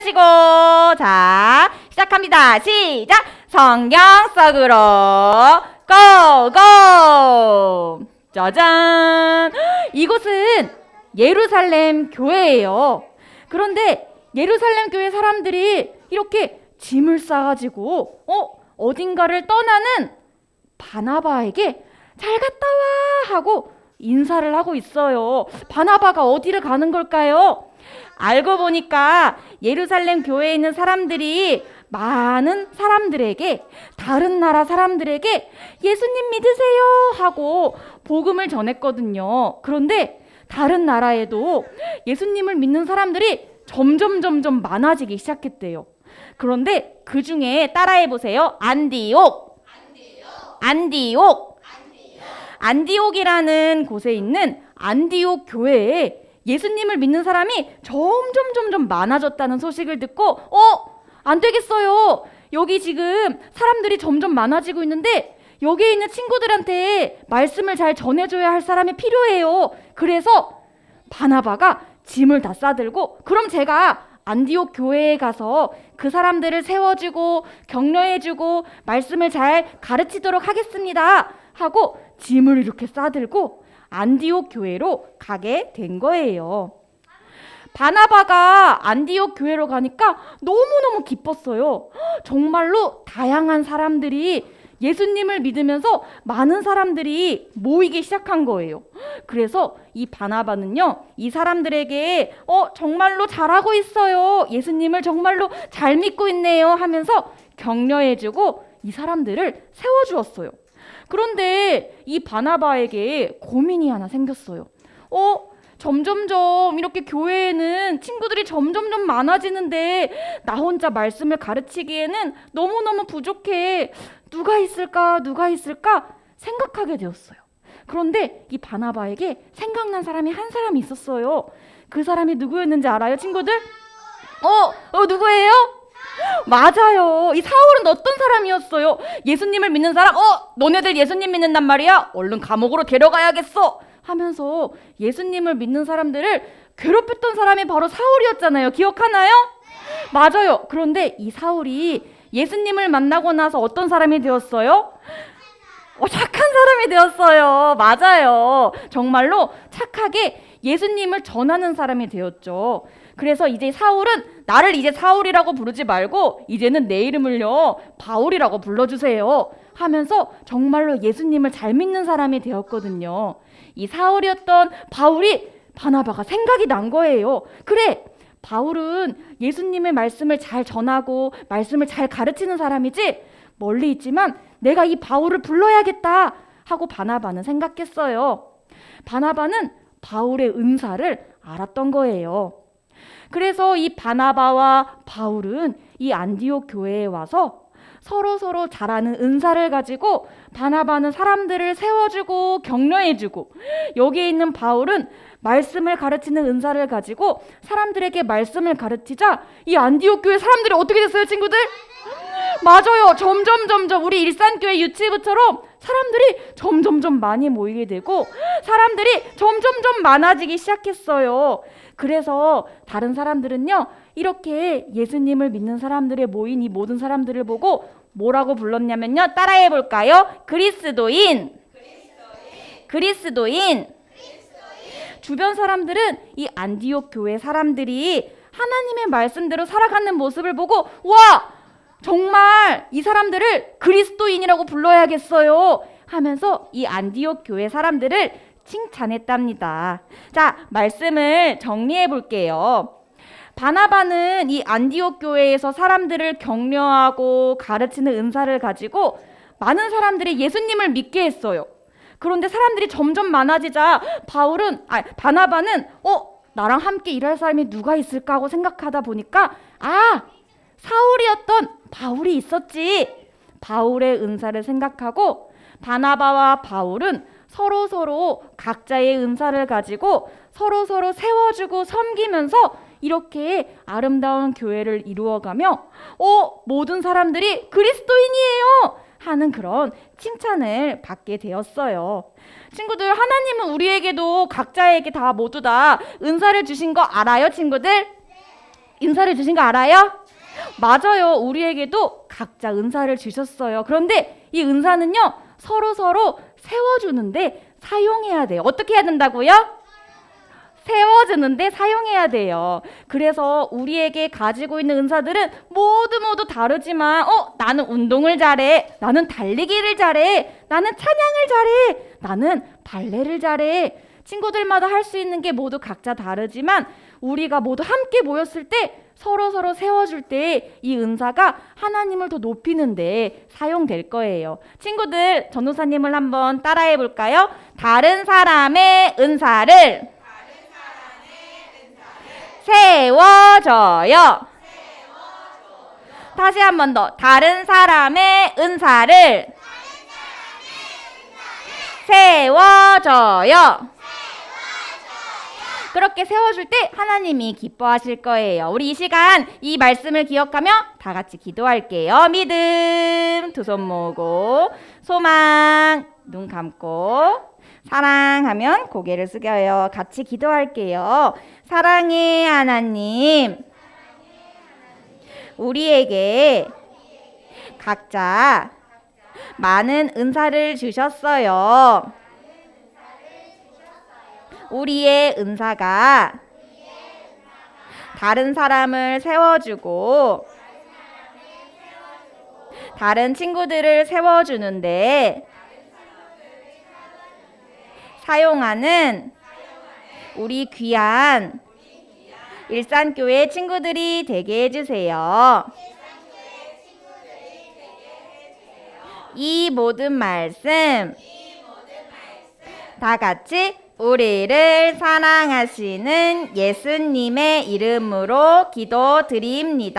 치고 자 시작합니다. 시작. 성경 속으로 고고. 짜잔. 이곳은 예루살렘 교회예요. 그런데 예루살렘 교회 사람들이 이렇게 짐을 싸가지고 어딘가를 떠나는 바나바에게 잘 갔다 와 하고 인사를 하고 있어요. 바나바가 어디를 가는 걸까요? 알고 보니까 예루살렘 교회에 있는 사람들이 많은 사람들에게, 다른 나라 사람들에게 예수님 믿으세요 하고 복음을 전했거든요. 그런데 다른 나라에도 예수님을 믿는 사람들이 점점 많아지기 시작했대요. 그런데 그 중에 따라해 보세요. 안디옥이라는 곳에 있는 안디옥 교회에 예수님을 믿는 사람이 점점 많아졌다는 소식을 듣고 안 되겠어요. 여기 지금 사람들이 점점 많아지고 있는데 여기에 있는 친구들한테 말씀을 잘 전해줘야 할 사람이 필요해요. 그래서 바나바가 짐을 다 싸들고 그럼 제가 안디옥 교회에 가서 그 사람들을 세워주고 격려해주고 말씀을 잘 가르치도록 하겠습니다 하고 짐을 이렇게 싸들고 안디옥 교회로 가게 된 거예요. 바나바가 안디옥 교회로 가니까 너무너무 기뻤어요. 정말로 다양한 사람들이 예수님을 믿으면서 많은 사람들이 모이기 시작한 거예요. 그래서 이 바나바는요, 이 사람들에게 정말로 잘하고 있어요. 예수님을 정말로 잘 믿고 있네요 하면서 격려해주고 이 사람들을 세워주었어요. 그런데 이 바나바에게 고민이 하나 생겼어요. 점점점 이렇게 교회에는 친구들이 점점 많아지는데 나 혼자 말씀을 가르치기에는 너무너무 부족해. 누가 있을까 생각하게 되었어요. 그런데 이 바나바에게 생각난 사람이 한 사람이 있었어요. 그 사람이 누구였는지 알아요, 친구들? 누구예요? 맞아요. 이 사울은 어떤 사람이었어요? 예수님을 믿는 사람? 너네들 예수님 믿는단 말이야? 얼른 감옥으로 데려가야겠어 하면서 예수님을 믿는 사람들을 괴롭혔던 사람이 바로 사울이었잖아요. 기억하나요? 맞아요. 그런데 이 사울이 예수님을 만나고 나서 어떤 사람이 되었어요? 착한 사람이 되었어요. 맞아요. 정말로 착하게 예수님을 전하는 사람이 되었죠. 그래서 이제 사울은 나를 이제 사울이라고 부르지 말고 이제는 내 이름을요 바울이라고 불러주세요 하면서 정말로 예수님을 잘 믿는 사람이 되었거든요. 이 사울이었던 바울이 바나바가 생각이 난 거예요. 그래, 바울은 예수님의 말씀을 잘 전하고 말씀을 잘 가르치는 사람이지 멀리 있지만 내가 이 바울을 불러야겠다 하고 바나바는 생각했어요. 바나바는 바울의 은사를 알았던 거예요. 그래서 이 바나바와 바울은 이 안디옥 교회에 와서 서로 잘하는 은사를 가지고 바나바는 사람들을 세워주고 격려해주고 여기에 있는 바울은 말씀을 가르치는 은사를 가지고 사람들에게 말씀을 가르치자 이 안디옥 교회 사람들이 어떻게 됐어요, 친구들? 맞아요. 점점 우리 일산교회 유치부처럼 사람들이 점점 많이 모이게 되고 사람들이 점점 많아지기 시작했어요. 그래서 다른 사람들은요 이렇게 예수님을 믿는 사람들의 모인 이 모든 사람들을 보고 뭐라고 불렀냐면요, 따라해 볼까요? 그리스도인. 주변 사람들은 이 안디옥 교회 사람들이 하나님의 말씀대로 살아가는 모습을 보고 와, 정말 이 사람들을 그리스도인이라고 불러야겠어요 하면서 이 안디옥 교회 사람들을 칭찬했답니다. 자, 말씀을 정리해 볼게요. 바나바는 이 안디옥 교회에서 사람들을 격려하고 가르치는 은사를 가지고 많은 사람들이 예수님을 믿게 했어요. 그런데 사람들이 점점 많아지자 바나바는 나랑 함께 일할 사람이 누가 있을까 하고 생각하다 보니까 사울이었던 바울이 있었지. 바울의 은사를 생각하고 바나바와 바울은 서로 각자의 은사를 가지고 서로 세워주고 섬기면서 이렇게 아름다운 교회를 이루어가며 모든 사람들이 그리스도인이에요 하는 그런 칭찬을 받게 되었어요. 친구들, 하나님은 우리에게도 각자에게 모두 다 은사를 주신 거 알아요, 친구들? 은사를 주신 거 알아요? 맞아요. 우리에게도 각자 은사를 주셨어요. 그런데 이 은사는요, 서로 세워주는데 사용해야 돼요. 어떻게 해야 된다고요? 세워주는데 사용해야 돼요. 그래서 우리에게 가지고 있는 은사들은 모두 다르지만 나는 운동을 잘해. 나는 달리기를 잘해. 나는 찬양을 잘해. 나는 발레를 잘해. 친구들마다 할 수 있는 게 모두 각자 다르지만 우리가 모두 함께 모였을 때 서로 세워줄 때 이 은사가 하나님을 더 높이는데 사용될 거예요. 친구들, 전도사님을 한번 따라해 볼까요? 다른 사람의 은사를 세워줘요. 다시 한 번 더. 다른 사람의 은사를 세워줘요. 그렇게 세워줄 때 하나님이 기뻐하실 거예요. 우리 이 시간 이 말씀을 기억하며 다 같이 기도할게요. 믿음, 두 손 모으고, 소망, 눈 감고, 사랑하면 고개를 숙여요. 같이 기도할게요. 사랑의 하나님, 우리에게 각자 많은 은사를 주셨어요. 우리의 은사가 다른 사람을 세워주고 다른 친구들을 세워주는데 사용하는 우리 귀한 일산교회 친구들이 되게 해주세요. 이 모든 말씀 다 같이 우리를 사랑하시는 예수님의 이름으로 기도드립니다.